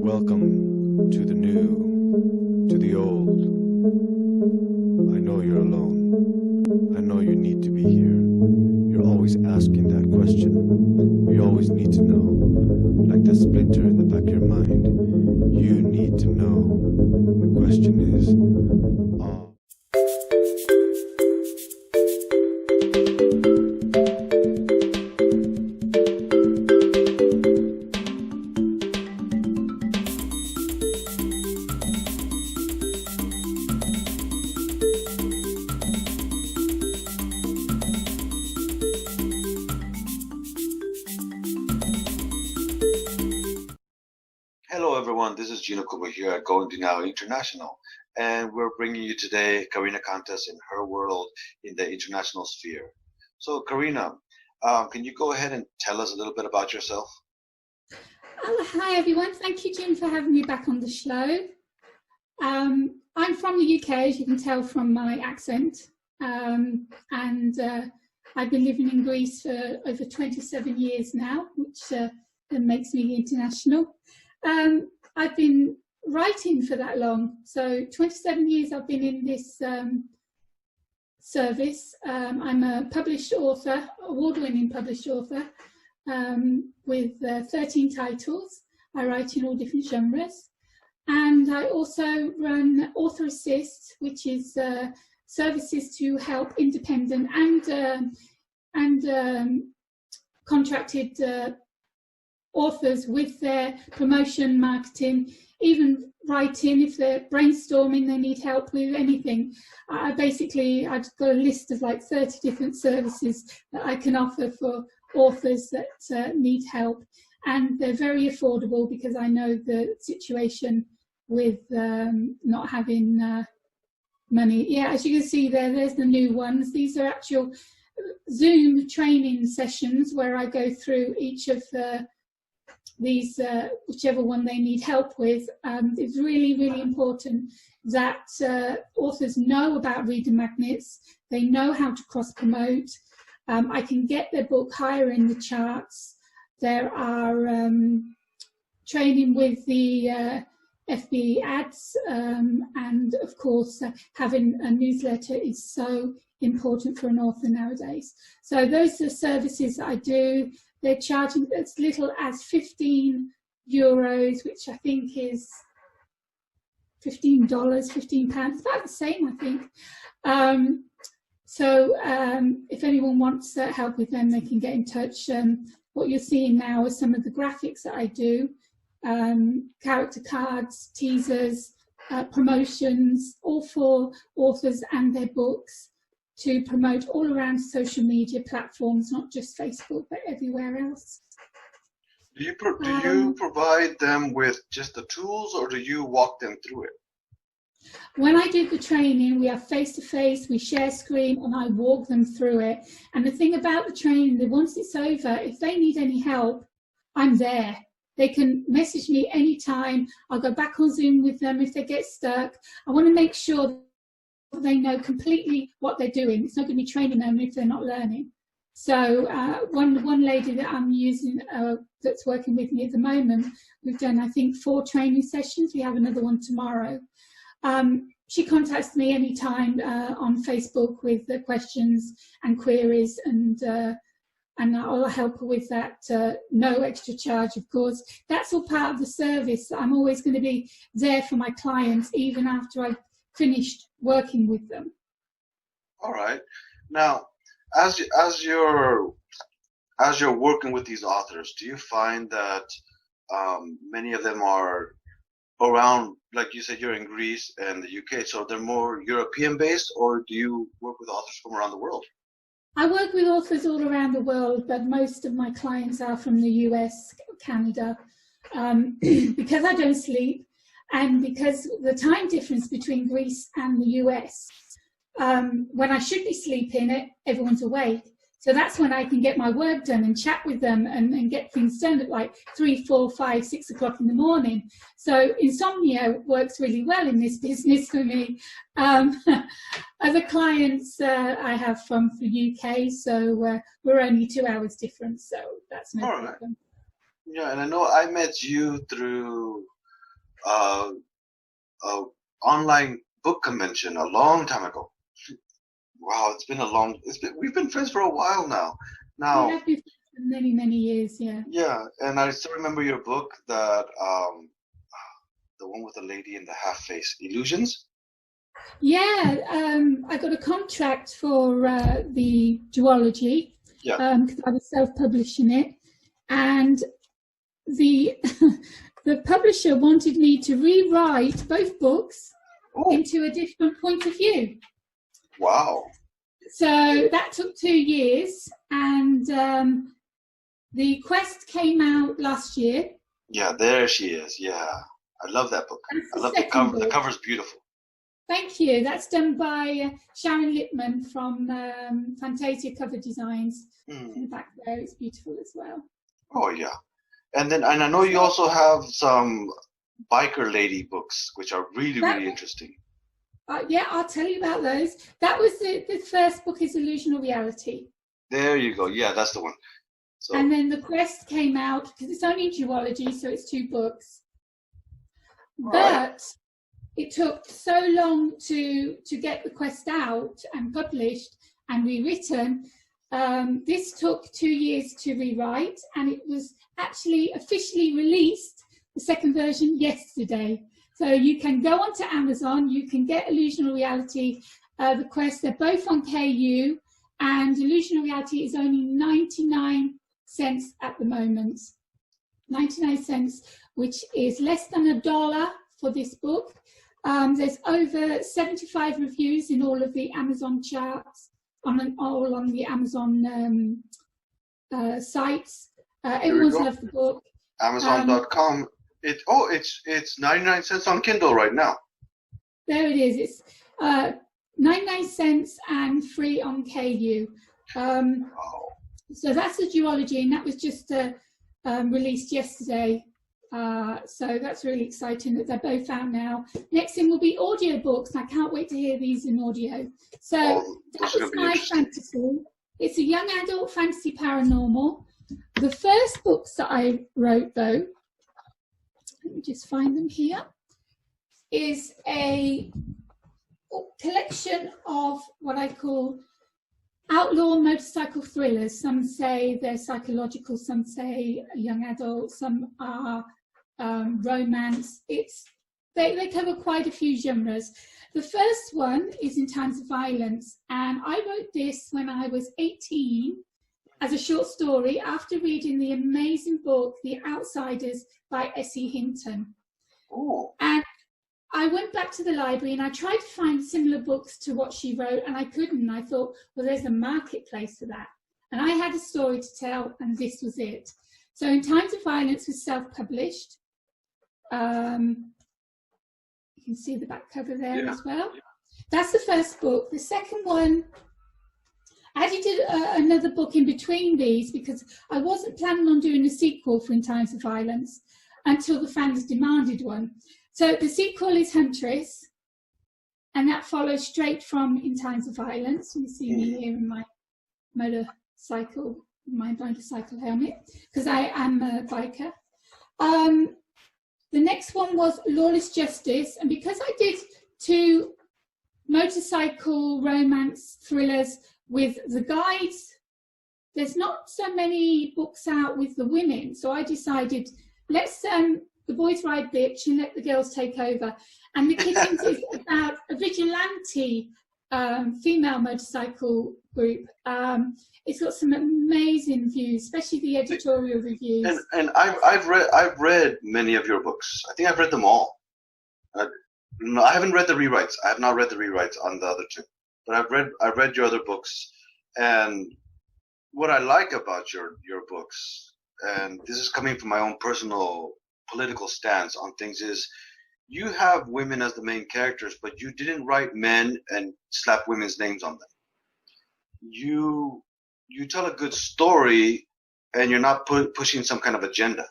Welcome to the new, to the old. I know you're alone. I know you need to be here. You're always asking that question. You always need to know. Like that splinter in the back of your mind. You need to know. The question is, Hello everyone, this is Jin Okubo here at GoIndieNow International, and we're bringing you today Karina Kantas in her world in the international sphere. So Karina, can you go ahead and tell us a little bit about yourself? Hi everyone, thank you Jim for having me back on the show. I'm from the UK, as you can tell from my accent, and I've been living in Greece for over 27 years now, which makes me international. I've been writing for that long, so 27 years I've been in this service. I'm a published author, award-winning published author, with 13 titles. I write in all different genres, and I also run Author Assist, which is services to help independent and contracted authors with their promotion, marketing, even writing. If they're brainstorming, they need help with anything. I've got a list of like 30 different services that I can offer for authors that need help, and they're very affordable because I know the situation with not having money. Yeah, as you can see there's the new ones. These are actual Zoom training sessions where I go through each of these, whichever one they need help with. It's really, really important that authors know about reader magnets. They know how to cross-promote. I can get their book higher in the charts. There are training with the FB ads, and of course having a newsletter is so important for an author nowadays. So those are services that I do. They're charging as little as €15, which I think is $15, £15, about the same, I think. If anyone wants help with them, they can get in touch. What you're seeing now are some of the graphics that I do, character cards, teasers, promotions, all for authors and their books, to promote all around social media platforms, not just Facebook, but everywhere else. Do you provide them with just the tools, or do you walk them through it? When I do the training, we have face-to-face, we share screen, and I walk them through it. And the thing about the training, that once it's over, if they need any help, I'm there. They can message me anytime. I'll go back on Zoom with them if they get stuck. I want to make sure they know completely what they're doing. It's not going to be training them if they're not learning. So one lady that I'm using that's working with me at the moment, we've done I think 4 training sessions. We have another one tomorrow. She contacts me anytime on Facebook with questions and queries, and I'll help her with that. No extra charge, of course. That's all part of the service. I'm always going to be there for my clients even after I've finished working with them. All right. Now, as you're working with these authors, do you find that many of them are around, like you said, you're in Greece and the UK, so they're more European based, or do you work with authors from around the world? I work with authors all around the world, but most of my clients are from the US, Canada, because I don't sleep. And because the time difference between Greece and the US, when I should be sleeping, everyone's awake. So that's when I can get my work done and chat with them and get things done at like 3, 4, 5, 6 o'clock in the morning. So insomnia works really well in this business for me. Other clients I have from the UK, so we're only 2 hours difference, so that's no problem. Yeah, and I know I met you through a online book convention a long time ago. Wow, we've been friends for a while now. We have been friends for many, many years, yeah. Yeah, and I still remember your book, that the one with the lady in the half face, Illusions. Yeah, I got a contract for the duology, because I was self-publishing it, and the the publisher wanted me to rewrite both books into a different point of view. Wow. So that took 2 years, and the Quest came out last year. Yeah, there she is. Yeah, I love that book. I love the cover. The cover's beautiful. Thank you. That's done by Sharon Lippman from Fantasia Cover Designs. In the back there, it's beautiful as well. Oh yeah, and I know you also have some biker lady books, which are really interesting. Yeah, I'll tell you about those. That was the first book, is Illusional Reality. There you go. Yeah, that's the one. So. And then the Quest came out, because it's only duology, so it's 2 books. But it took so long to get the Quest out and published and rewritten. This took 2 years to rewrite, and it was actually officially released, the second version, yesterday. So you can go onto Amazon, you can get Illusional Reality, the Quest. They're both on KU, and Illusional Reality is only 99 cents at the moment. 99 cents, which is less than $1 for this book. There's over 75 reviews in all of the Amazon charts, all on the Amazon sites. Everyone's loved the book. Amazon.com. It's 99 cents on Kindle right now. There it is. It's 99 cents and free on KU. So that's the duology, and that was just released yesterday. So that's really exciting that they're both out now. Next thing will be audiobooks. I can't wait to hear these in audio. So that was my fantasy. It's a young adult fantasy paranormal. The first books that I wrote, though, let me just find them here, is a collection of what I call outlaw motorcycle thrillers. Some say they're psychological, some say young adult, some are romance. They cover quite a few genres. The first one is In Times of Violence, and I wrote this when I was 18 as a short story after reading the amazing book The Outsiders by S.E. Hinton. And I went back to the library and I tried to find similar books to what she wrote, and I couldn't. I thought, well, there's a marketplace for that. And I had a story to tell, and this was it. So In Times of Violence was self-published. You can see the back cover there as well. That's the first book. The second one, I actually did another book in between these, because I wasn't planning on doing a sequel for In Times of Violence until the fans demanded one. So the sequel is Huntress, and that follows straight from In Times of Violence. You see me here in my motorcycle helmet, because I am a biker. The next one was Lawless Justice, and because I did 2 motorcycle romance thrillers with the guys, there's not so many books out with the women, so I decided, let's the boys ride bitch and let the girls take over. And The Kittens is about a vigilante female motorcycle group. It's got some amazing views, especially the editorial reviews. And I've read many of your books. I think I've read them all. No, I haven't read the rewrites. I have not read the rewrites on the other 2, but I've read your other books. And what I like about your books, and this is coming from my own personal political stance on things, is you have women as the main characters, but you didn't write men and slap women's names on them. You tell a good story, and you're not pushing some kind of agenda.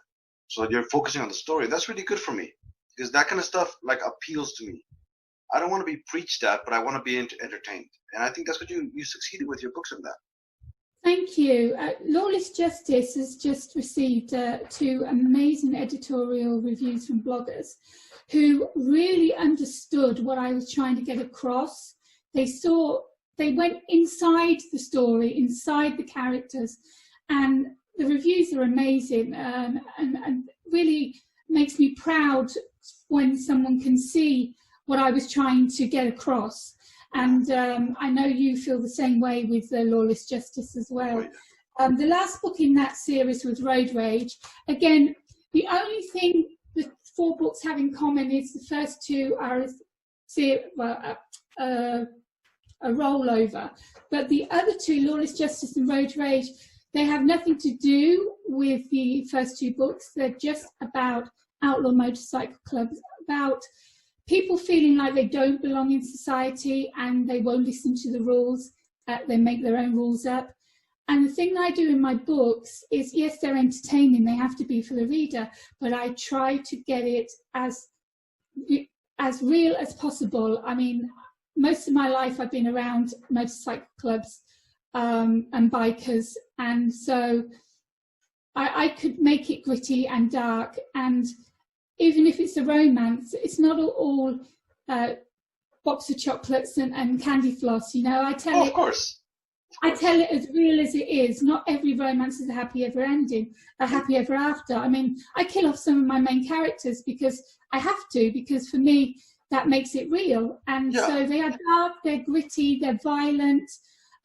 So you're focusing on the story. That's really good for me, because that kind of stuff appeals to me. I don't want to be preached at, but I want to be entertained. And I think that's what you succeeded with your books in that. Thank you. Lawless Justice has just received 2 amazing editorial reviews from bloggers who really understood what I was trying to get across. They went inside the story, inside the characters, and the reviews are amazing, and really makes me proud when someone can see what I was trying to get across. And I know you feel the same way with Lawless Justice as well. The last book in that series was Road Rage. Again, the only thing the 4 books have in common is the first 2 are a rollover. But the other 2, Lawless Justice and Road Rage, they have nothing to do with the first 2 books. They're just about outlaw motorcycle clubs, about people feeling like they don't belong in society and they won't listen to the rules. They make their own rules up. And the thing that I do in my books is, yes, they're entertaining, they have to be for the reader, but I try to get it as real as possible. I mean, most of my life I've been around motorcycle clubs and bikers, and so I could make it gritty and dark, and even if it's a romance, it's not all box of chocolates and candy floss, you know. I tell it as real as it is. Not every romance is a happy ever ending, a happy ever after. I mean, I kill off some of my main characters because I have to, because for me, that makes it real. And so they are dark, they're gritty, they're violent,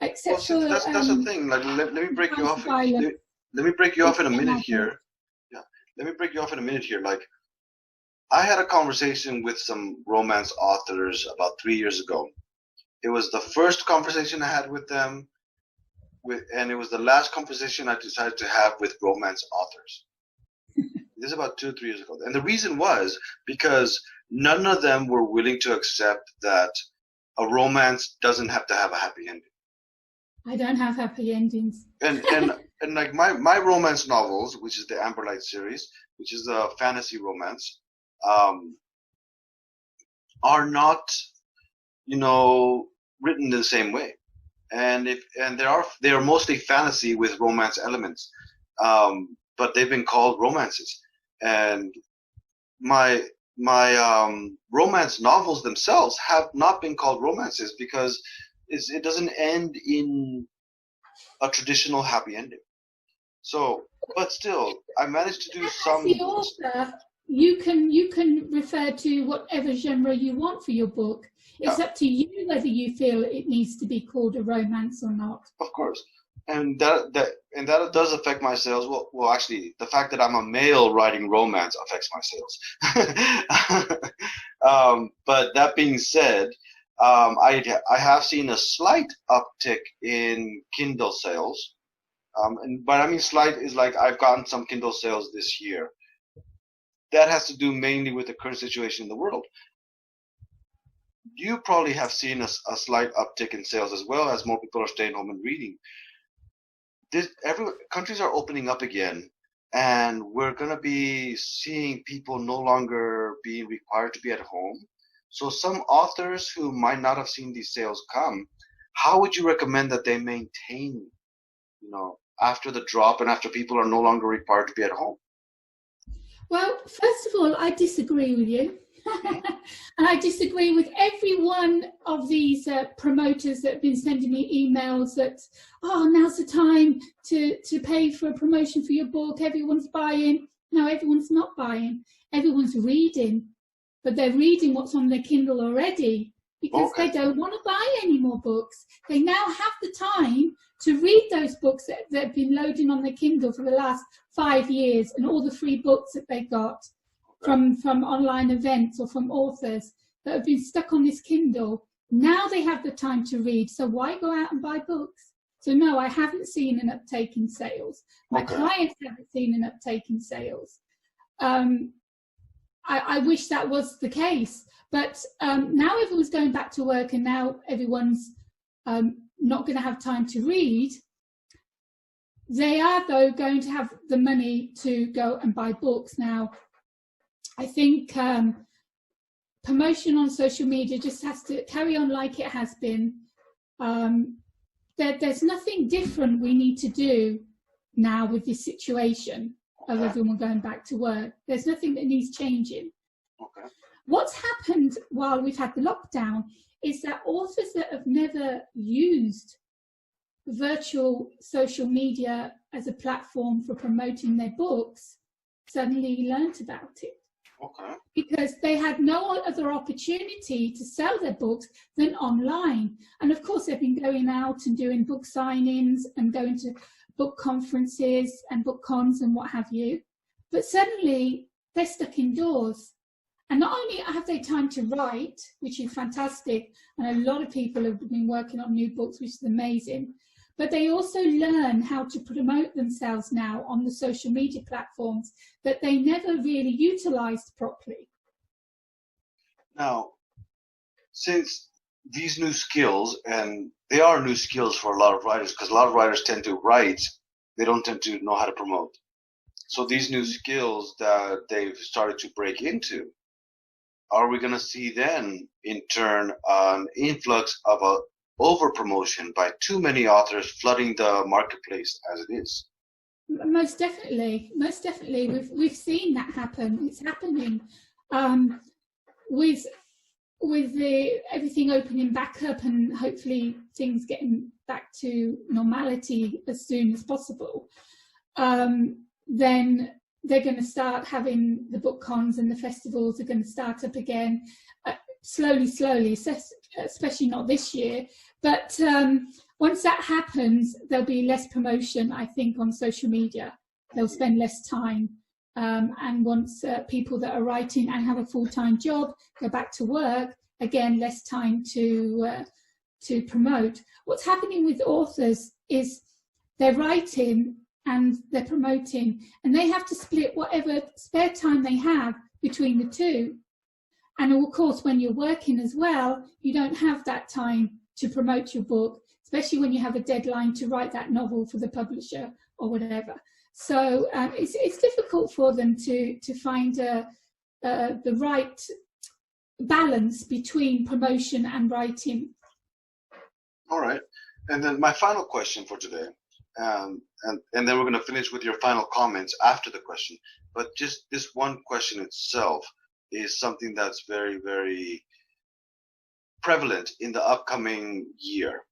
except for... That's the thing. Like, let me break you off. Let me break you off in a minute here. Yeah, let me break you off in a minute here. Like, I had a conversation with some romance authors about 3 years ago. It was the first conversation I had with them, and it was the last conversation I decided to have with romance authors. This is about 2 or 3 years ago. And the reason was because none of them were willing to accept that a romance doesn't have to have a happy ending. I don't have happy endings. And like my romance novels, which is the Amber Light series, which is a fantasy romance, are not, written in the same way. And they are mostly fantasy with romance elements, but they've been called romances. And my romance novels themselves have not been called romances because it doesn't end in a traditional happy ending. So, but still, I managed to do some. As the author, you can refer to whatever genre you want for your book. It's up to you whether you feel it needs to be called a romance or not. Of course, and that does affect my sales. Well, actually, the fact that I'm a male writing romance affects my sales. But that being said, I have seen a slight uptick in Kindle sales. But I mean slight is like I've gotten some Kindle sales this year. That has to do mainly with the current situation in the world. You probably have seen a slight uptick in sales as well, as more people are staying home and reading. Countries are opening up again, and we're going to be seeing people no longer being required to be at home. So some authors who might not have seen these sales come, how would you recommend that they maintain, after the drop and after people are no longer required to be at home? Well, first of all, I disagree with you. And I disagree with every one of these promoters that have been sending me emails that, now's the time to pay for a promotion for your book. Everyone's buying. No, everyone's not buying. Everyone's reading. But they're reading what's on their Kindle already because they don't want to buy any more books. They now have the time to read those books that have been loading on their Kindle for the last 5 years and all the free books that they got from online events or from authors that have been stuck on this Kindle. Now they have the time to read. So why go out and buy books? So no, I haven't seen an uptake in sales. My clients haven't seen an uptake in sales. I wish that was the case, but now everyone's going back to work and now everyone's not going to have time to read. They are, though, going to have the money to go and buy books. Now, I think promotion on social media just has to carry on like it has been. there's nothing different we need to do now with this situation, other than we're going back to work. There's nothing that needs changing. Okay. What's happened while we've had the lockdown is that authors that have never used virtual social media as a platform for promoting their books suddenly learnt about it. Okay. Because they had no other opportunity to sell their books than online. And of course, they've been going out and doing book signings and going to book conferences and book cons and what have you. But suddenly, they're stuck indoors. And not only have they time to write, which is fantastic, and a lot of people have been working on new books, which is amazing, but they also learn how to promote themselves now on the social media platforms that they never really utilized properly. Now, since these new skills, and they are new skills for a lot of writers, because a lot of writers tend to write, they don't tend to know how to promote. So these new skills that they've started to break into, are we going to see then, in turn, an influx of a over-promotion by too many authors flooding the marketplace as it is? Most definitely. We've seen that happen. It's happening with everything opening back up and hopefully things getting back to normality as soon as possible. Then they're going to start having the book cons, and the festivals are going to start up again, slowly, especially not this year. But once that happens, there'll be less promotion, I think, on social media. They'll spend less time. And once people that are writing and have a full-time job go back to work, again, less time to promote. What's happening with authors is they're writing and they're promoting, and they have to split whatever spare time they have between the two. And of course, when you're working as well, you don't have that time to promote your book, especially when you have a deadline to write that novel for the publisher or whatever. So it's difficult for them to find the right balance between promotion and writing. All right. And then my final question for today, and then we're going to finish with your final comments after the question. But just this one question itself is something that's very, very prevalent in the upcoming year.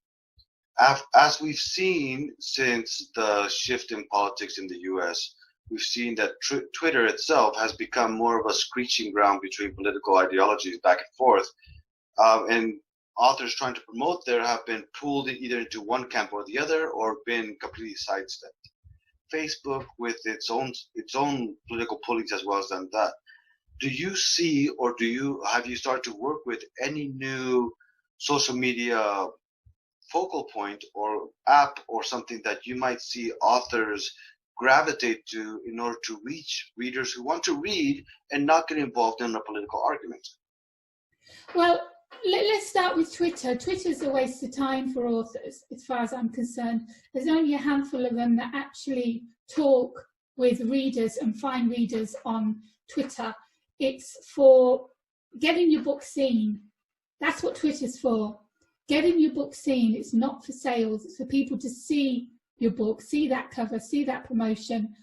As we've seen since the shift in politics in the US, we've seen that Twitter itself has become more of a screeching ground between political ideologies back and forth. And authors trying to promote there have been pulled either into one camp or the other, or been completely sidestepped. Facebook, with its own political pullings as well, as done that. Do you see, or have you started to work with any new social media focal point or app or something that you might see authors gravitate to in order to reach readers who want to read and not get involved in a political argument? Well, let's start with Twitter. Twitter's a waste of time for authors, as far as I'm concerned. There's only a handful of them that actually talk with readers and find readers on Twitter. It's for getting your book seen. That's what Twitter's for. Getting your book seen. It's not for sales. It's for people to see your book, see that cover, see that promotion.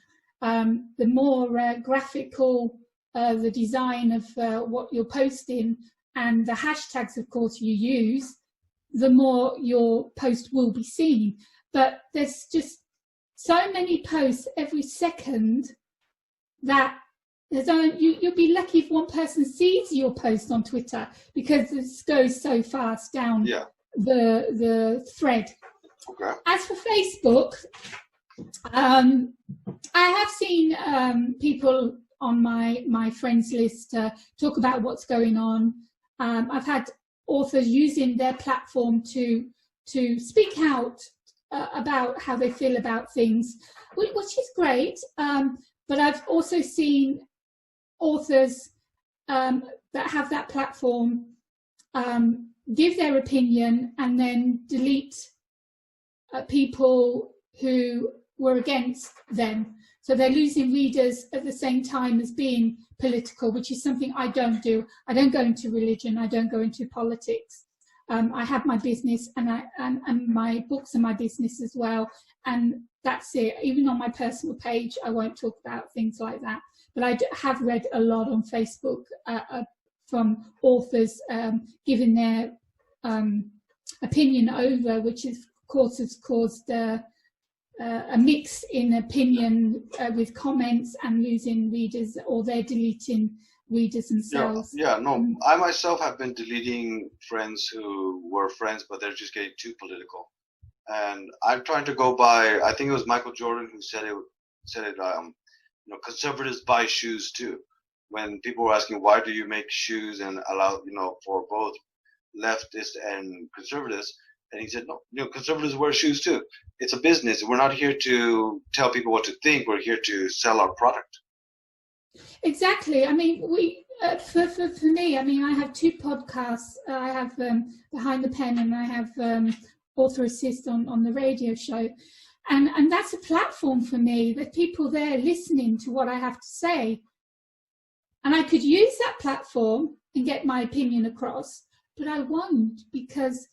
The more graphical the design of what you're posting and the hashtags, of course, you use, the more your post will be seen. But there's just so many posts every second that you'll be lucky if one person sees your post on Twitter, because this goes so fast down the thread. Okay. As for Facebook, I have seen people on my friends list talk about what's going on. I've had authors using their platform to speak out about how they feel about things, which is great. But I've also seen authors that have that platform give their opinion and then delete people who were against them. So they're losing readers at the same time as being political, which is something I don't do. I don't go into religion. I don't go into politics. I have my business, and my books are my business as well, and that's it. Even on my personal page, I won't talk about things like that. But I have read a lot on Facebook from authors giving their opinion over, which is, of course, has caused a mix in opinion with comments and losing readers, or they're deleting readers themselves. Yeah, no, I myself have been deleting friends who were friends, but they're just getting too political. And I'm trying to go by, I think it was Michael Jordan who said it, conservatives buy shoes too. When people were asking, why do you make shoes and allow, for both leftists and conservatives? And he said, no, conservatives wear shoes too. It's a business. We're not here to tell people what to think. We're here to sell our product. Exactly. I mean, for me, I mean, I have 2 podcasts. I have Behind the Pen, and I have Author Assist on the radio show. And that's a platform for me. There's people there listening to what I have to say. And I could use that platform and get my opinion across, but I won't, because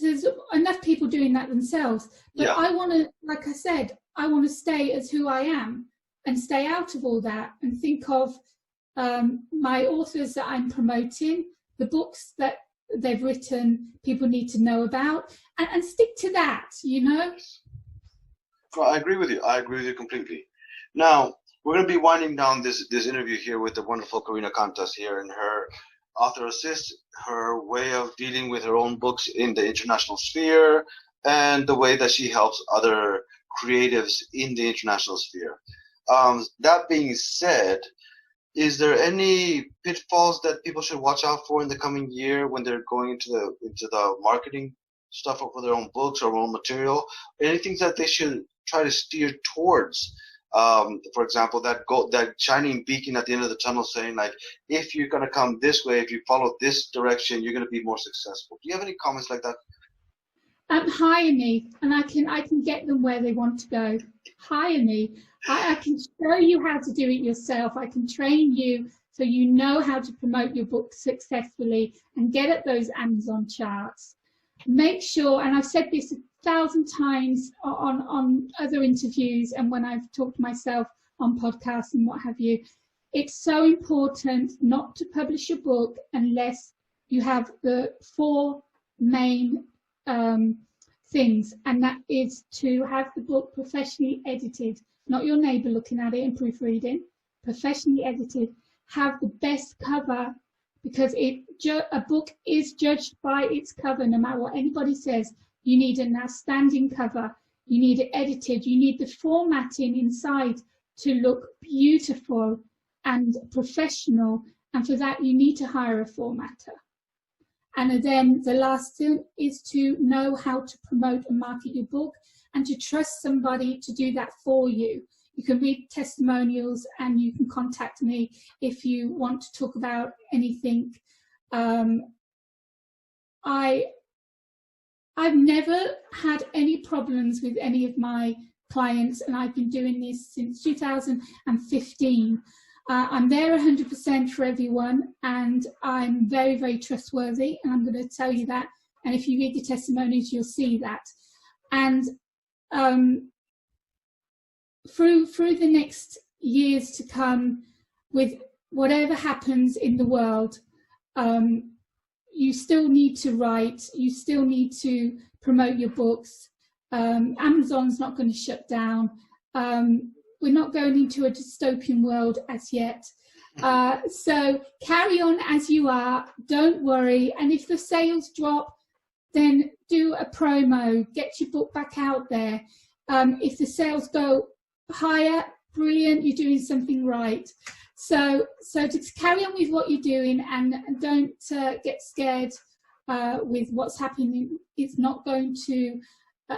there's enough people doing that themselves. But yeah. I want to, like I said, I want to stay as who I am and stay out of all that, and think of my authors that I'm promoting, the books that they've written, people need to know about, and stick to that, Well, I agree with you. I agree with you completely. Now, we're going to be winding down this interview here with the wonderful Karina Kantas here, and her Author Assist, her way of dealing with her own books in the international sphere, and the way that she helps other creatives in the international sphere. That being said, is there any pitfalls that people should watch out for in the coming year when they're going into the marketing stuff for their own books or own material? Anything that they should try to steer towards? For example, that shining beacon at the end of the tunnel saying, like, if you're going to come this way, if you follow this direction, you're going to be more successful. Do you have any comments like that? Hire me, and I can get them where they want to go. Hire me. I can show you how to do it yourself. I can train you so you know how to promote your book successfully and get at those Amazon charts. Make sure, and I've said this 1,000 times on other interviews and when I've talked to myself on podcasts and what have you, it's so important not to publish your book unless you have the 4 main things, and that is to have the book professionally edited, not your neighbour looking at it and proofreading, professionally edited, have the best cover, because a book is judged by its cover. No matter what anybody says, you need an outstanding cover, you need it edited, you need the formatting inside to look beautiful and professional, and for that you need to hire a formatter. And then the last thing is to know how to promote and market your book, and to trust somebody to do that for you. You can read testimonials, and you can contact me if you want to talk about anything. I've never had any problems with any of my clients, and I've been doing this since 2015. I'm there 100% for everyone, and I'm very, very trustworthy, and I'm going to tell you that. And if you read the testimonies, you'll see that. And through the next years to come, with whatever happens in the world, you still need to write, you still need to promote your books. Amazon's not going to shut down. We're not going into a dystopian world as yet. So carry on as you are, don't worry. And if the sales drop, then do a promo, get your book back out there. If the sales go higher, brilliant, you're doing something right. So just carry on with what you're doing, and don't get scared with what's happening. It's not going to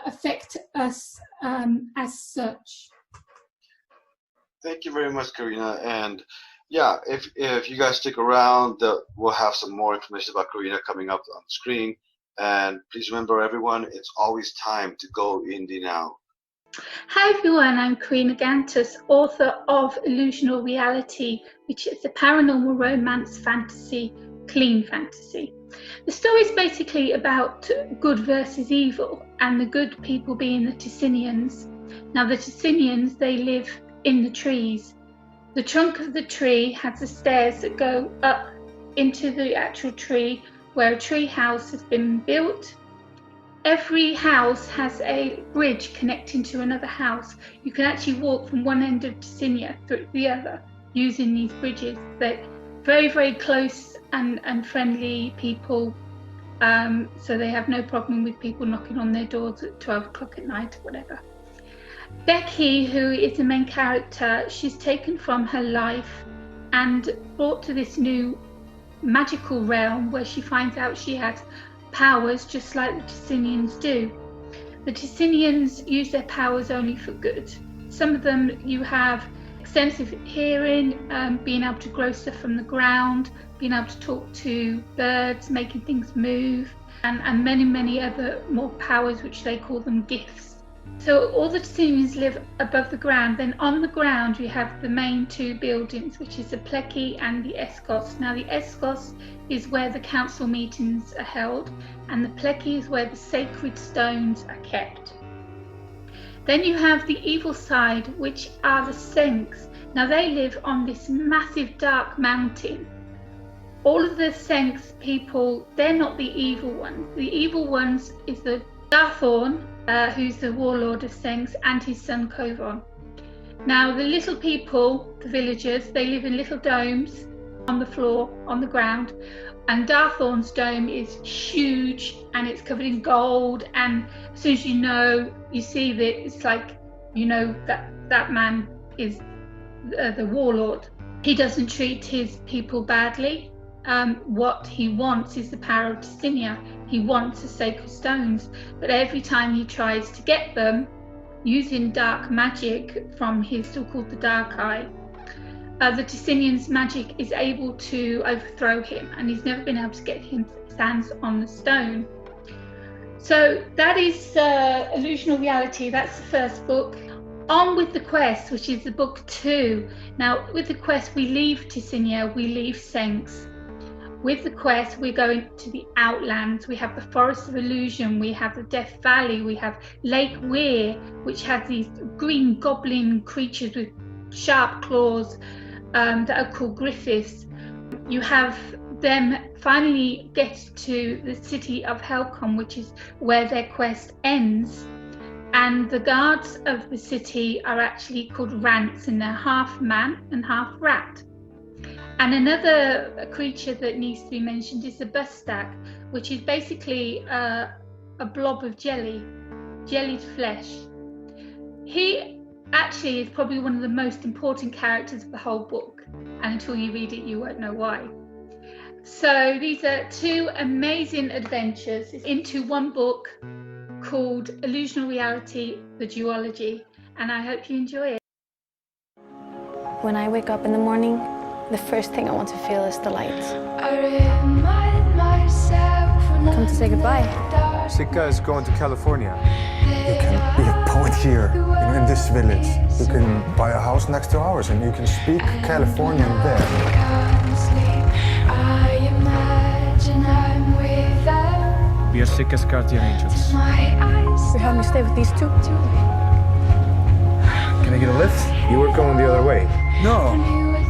affect us as such. Thank you very much, Karina. And yeah, if you guys stick around, we'll have some more information about Karina coming up on the screen. And please remember, everyone, it's always time to go indie now. Hi everyone, I'm Karina Kantas, author of Illusional Reality, which is a paranormal romance fantasy clean fantasy. The story is basically about good versus evil, and the good people being the Ticinians. Now the Ticinians, they live in the trees. The trunk of the tree has the stairs that go up into the actual tree where a tree house has been built. Every house has a bridge connecting to another house. You can actually walk from one end of Ticinia through the other using these bridges. They're very, very close and friendly people, so they have no problem with people knocking on their doors at 12 o'clock at night or whatever. Becky, who is the main character, she's taken from her life and brought to this new magical realm where she finds out she has powers just like the Ticinians do. The Ticinians use their powers only for good. Some of them you have extensive hearing, being able to grow stuff from the ground, being able to talk to birds, making things move, and many, many other more powers, which they call them gifts. So all the Ticinians live above the ground. Then on the ground you have the main two buildings, which is the Pleki and the Eskos. Now the Eskos is where the council meetings are held, and the Pleki is where the sacred stones are kept. Then you have the evil side, which are the Senks. Now they live on this massive dark mountain. All of the Senks people, they're not the evil ones. The evil ones is the Darthorn, who's the warlord of Senks, and his son Kovon. Now the little people, the villagers, they live in little domes on the floor, on the ground, and Darthorn's dome is huge and it's covered in gold, and as soon as you see that, it's like, you know that man is the warlord. He doesn't treat his people badly. What he wants is the power of Ticinia. He wants the sacred stones, but every time he tries to get them using dark magic from his, still called the Dark Eye, the Ticinian's magic is able to overthrow him, and he's never been able to get his hands on the stone. So that is Illusional Reality. That's the first book. On with the Quest, which is the book 2. Now with the Quest, we leave Ticinia, we leave Senks. With the Quest, we're going to the Outlands. We have the Forest of Illusion, we have the Death Valley, we have Lake Weir, which has these green goblin creatures with sharp claws that are called Griffiths. You have them finally get to the city of Helcom, which is where their quest ends. And the guards of the city are actually called Rants, and they're half man and half rat. And another creature that needs to be mentioned is the Bustak, which is basically a blob of jellied flesh. He actually is probably one of the most important characters of the whole book, and until you read it, you won't know why. So these are two amazing adventures into one book called Illusional Reality, the Duology, and I hope you enjoy it. When I wake up in the morning, the first thing I want to feel is the light. Come to say goodbye. Sika is going to California. You can be a poet here, in this village. You can buy a house next to ours and you can speak Californian there. We are Sika's guardian angels. You have me stay with these two? Can I get a lift? You were going the other way. No,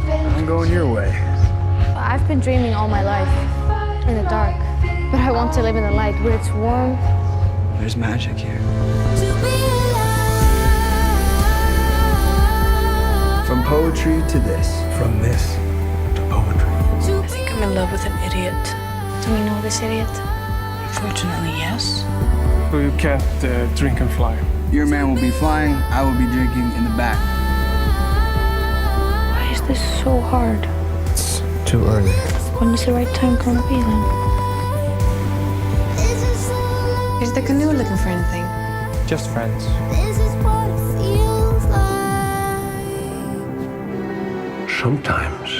I'm going your way. I've been dreaming all my life in the dark, but I want to live in the light where it's warm. There's magic here. From poetry to this. From this to poetry. I think I'm in love with an idiot. Do we know this idiot? Fortunately, yes. So you can't drink and fly. Your man will be flying, I will be drinking in the back. Why is this so hard? It's too early. When is the right time gonna be then? Is the canoe looking for anything? Just friends. Sometimes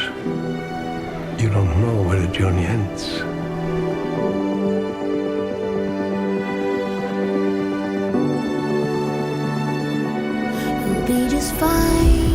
you don't know where the journey ends. We'll be just fine.